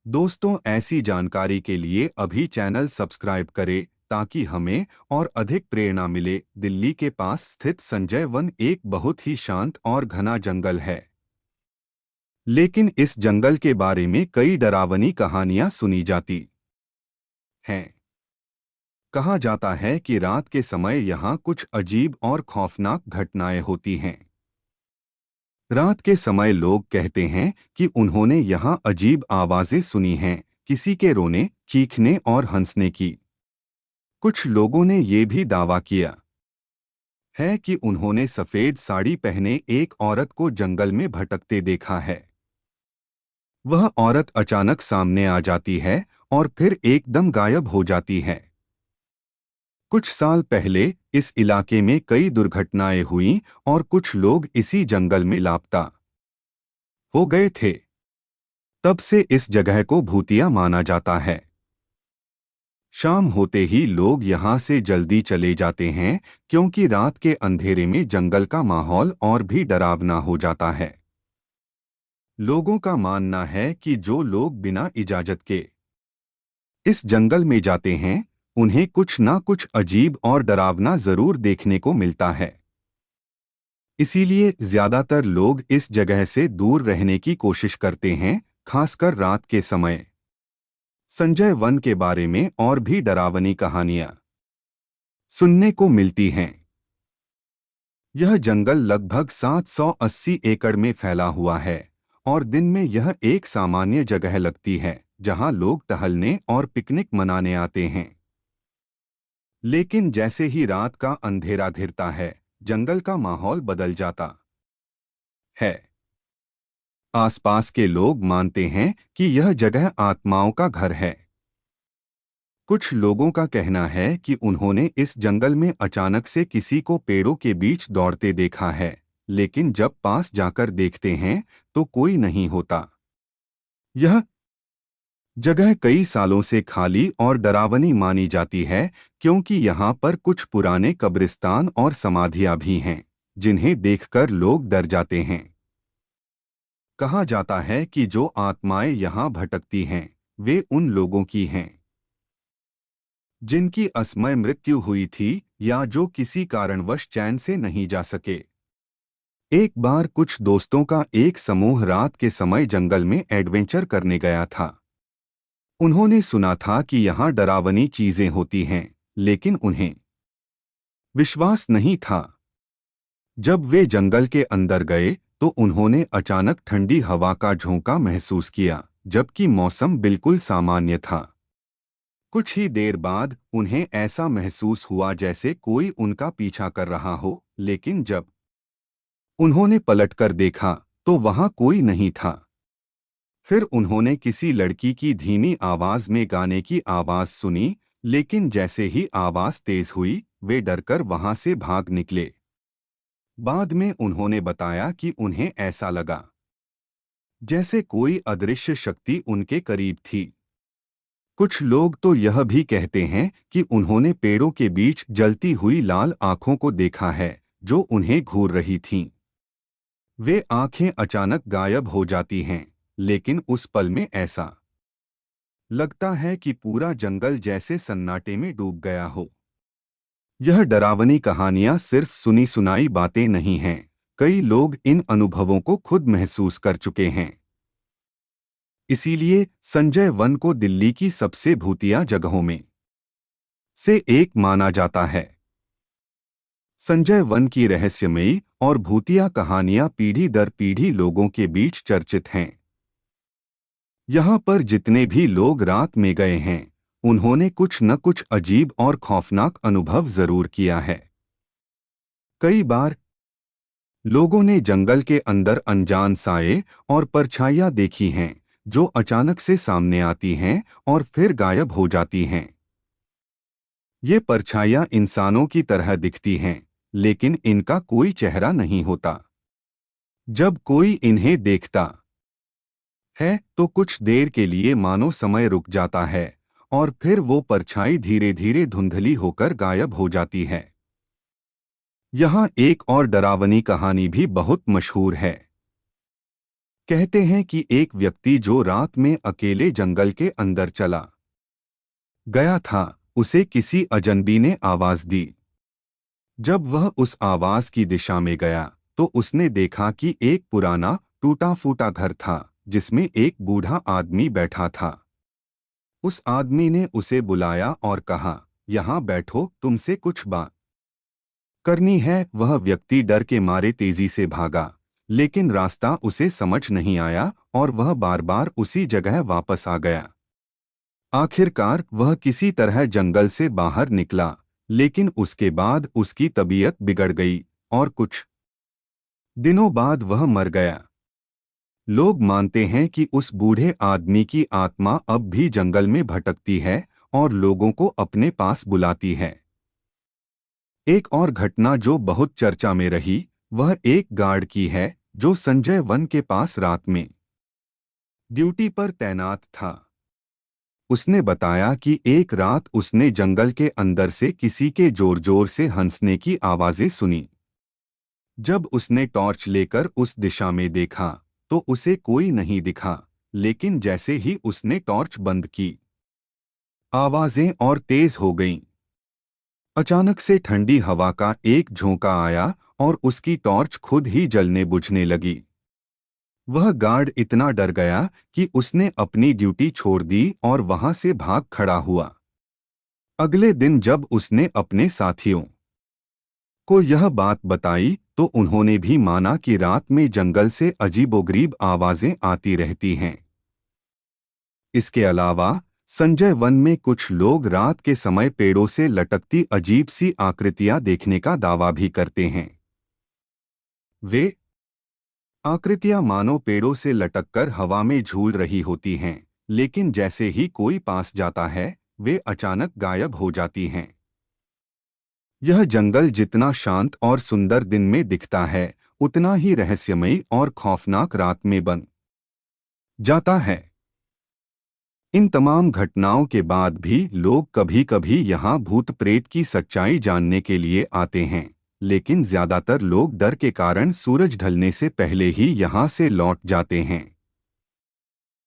दोस्तों, ऐसी जानकारी के लिए अभी चैनल सब्सक्राइब करें ताकि हमें और अधिक प्रेरणा मिले। दिल्ली के पास स्थित संजय वन एक बहुत ही शांत और घना जंगल है। लेकिन इस जंगल के बारे में कई डरावनी कहानियां सुनी जाती हैं। कहा जाता है कि रात के समय यहाँ कुछ अजीब और खौफनाक घटनाएं होती हैं। रात के समय लोग कहते हैं कि उन्होंने यहाँ अजीब आवाजें सुनी हैं, किसी के रोने, चीखने और हंसने की। कुछ लोगों ने ये भी दावा किया है कि उन्होंने सफेद साड़ी पहने एक औरत को जंगल में भटकते देखा है। वह औरत अचानक सामने आ जाती है और फिर एकदम गायब हो जाती है। कुछ साल पहले इस इलाके में कई दुर्घटनाएं हुईं और कुछ लोग इसी जंगल में लापता हो गए थे। तब से इस जगह को भूतिया माना जाता है। शाम होते ही लोग यहाँ से जल्दी चले जाते हैं क्योंकि रात के अंधेरे में जंगल का माहौल और भी डरावना हो जाता है। लोगों का मानना है कि जो लोग बिना इजाजत के इस जंगल में जाते हैं, उन्हें कुछ ना कुछ अजीब और डरावना जरूर देखने को मिलता है। इसीलिए ज्यादातर लोग इस जगह से दूर रहने की कोशिश करते हैं, खासकर रात के समय। संजय वन के बारे में और भी डरावनी कहानियां सुनने को मिलती हैं। यह जंगल लगभग 780 एकड़ में फैला हुआ है और दिन में यह एक सामान्य जगह लगती है जहां लोग टहलने और पिकनिक मनाने आते हैं। लेकिन जैसे ही रात का अंधेरा घिरता है, जंगल का माहौल बदल जाता है। आसपास के लोग मानते हैं कि यह जगह आत्माओं का घर है। कुछ लोगों का कहना है कि उन्होंने इस जंगल में अचानक से किसी को पेड़ों के बीच दौड़ते देखा है, लेकिन जब पास जाकर देखते हैं तो कोई नहीं होता। यह जगह कई सालों से खाली और डरावनी मानी जाती है क्योंकि यहाँ पर कुछ पुराने कब्रिस्तान और समाधियां भी हैं, जिन्हें देखकर लोग डर जाते हैं। कहा जाता है कि जो आत्माएं यहाँ भटकती हैं, वे उन लोगों की हैं जिनकी असमय मृत्यु हुई थी या जो किसी कारणवश चैन से नहीं जा सके। एक बार कुछ दोस्तों का एक समूह रात के समय जंगल में एडवेंचर करने गया था। उन्होंने सुना था कि यहाँ डरावनी चीजें होती हैं, लेकिन उन्हें विश्वास नहीं था। जब वे जंगल के अंदर गए तो उन्होंने अचानक ठंडी हवा का झोंका महसूस किया, जबकि मौसम बिल्कुल सामान्य था। कुछ ही देर बाद उन्हें ऐसा महसूस हुआ जैसे कोई उनका पीछा कर रहा हो, लेकिन जब उन्होंने पलटकर देखा तो वहां कोई नहीं था। फिर उन्होंने किसी लड़की की धीमी आवाज में गाने की आवाज सुनी, लेकिन जैसे ही आवाज तेज हुई, वे डरकर वहां से भाग निकले। बाद में उन्होंने बताया कि उन्हें ऐसा लगा जैसे कोई अदृश्य शक्ति उनके करीब थी। कुछ लोग तो यह भी कहते हैं कि उन्होंने पेड़ों के बीच जलती हुई लाल आंखों को देखा है, जो उन्हें घूर रही थीं। वे आंखें अचानक गायब हो जाती हैं, लेकिन उस पल में ऐसा लगता है कि पूरा जंगल जैसे सन्नाटे में डूब गया हो। यह डरावनी कहानियां सिर्फ सुनी सुनाई बातें नहीं हैं, कई लोग इन अनुभवों को खुद महसूस कर चुके हैं। इसीलिए संजय वन को दिल्ली की सबसे भूतिया जगहों में से एक माना जाता है। संजय वन की रहस्यमयी और भूतिया कहानियां पीढ़ी दर पीढ़ी लोगों के बीच चर्चित हैं। यहाँ पर जितने भी लोग रात में गए हैं, उन्होंने कुछ न कुछ अजीब और खौफनाक अनुभव जरूर किया है। कई बार लोगों ने जंगल के अंदर अनजान साए और परछाइयां देखी हैं, जो अचानक से सामने आती हैं और फिर गायब हो जाती हैं। ये परछाइयां इंसानों की तरह दिखती हैं, लेकिन इनका कोई चेहरा नहीं होता। जब कोई इन्हें देखता है तो कुछ देर के लिए मानो समय रुक जाता है और फिर वो परछाई धीरे धीरे धुंधली होकर गायब हो जाती है। यहाँ एक और डरावनी कहानी भी बहुत मशहूर है। कहते हैं कि एक व्यक्ति जो रात में अकेले जंगल के अंदर चला गया था, उसे किसी अजनबी ने आवाज दी। जब वह उस आवाज की दिशा में गया तो उसने देखा कि एक पुराना टूटा फूटा घर था जिसमें एक बूढ़ा आदमी बैठा था। उस आदमी ने उसे बुलाया और कहा, यहाँ बैठो, तुमसे कुछ बात करनी है। वह व्यक्ति डर के मारे तेजी से भागा, लेकिन रास्ता उसे समझ नहीं आया और वह बार बार उसी जगह वापस आ गया। आखिरकार वह किसी तरह जंगल से बाहर निकला, लेकिन उसके बाद उसकी तबीयत बिगड़ गई और कुछ दिनों बाद वह मर गया। लोग मानते हैं कि उस बूढ़े आदमी की आत्मा अब भी जंगल में भटकती है और लोगों को अपने पास बुलाती है। एक और घटना जो बहुत चर्चा में रही, वह एक गार्ड की है जो संजय वन के पास रात में ड्यूटी पर तैनात था। उसने बताया कि एक रात उसने जंगल के अंदर से किसी के जोर जोर से हंसने की आवाजें सुनी। जब उसने टॉर्च लेकर उस दिशा में देखा तो उसे कोई नहीं दिखा, लेकिन जैसे ही उसने टॉर्च बंद की, आवाजें और तेज हो गईं। अचानक से ठंडी हवा का एक झोंका आया और उसकी टॉर्च खुद ही जलने बुझने लगी। वह गार्ड इतना डर गया कि उसने अपनी ड्यूटी छोड़ दी और वहां से भाग खड़ा हुआ। अगले दिन जब उसने अपने साथियों को यह बात बताई तो उन्होंने भी माना कि रात में जंगल से अजीबोगरीब आवाजें आती रहती हैं। इसके अलावा संजय वन में कुछ लोग रात के समय पेड़ों से लटकती अजीब सी आकृतियां देखने का दावा भी करते हैं। वे आकृतियां मानो पेड़ों से लटककर हवा में झूल रही होती हैं, लेकिन जैसे ही कोई पास जाता है वे अचानक गायब हो जाती हैं। यह जंगल जितना शांत और सुंदर दिन में दिखता है, उतना ही रहस्यमयी और खौफनाक रात में बन जाता है। इन तमाम घटनाओं के बाद भी लोग कभी-कभी यहाँ भूत प्रेत की सच्चाई जानने के लिए आते हैं, लेकिन ज्यादातर लोग डर के कारण सूरज ढलने से पहले ही यहाँ से लौट जाते हैं।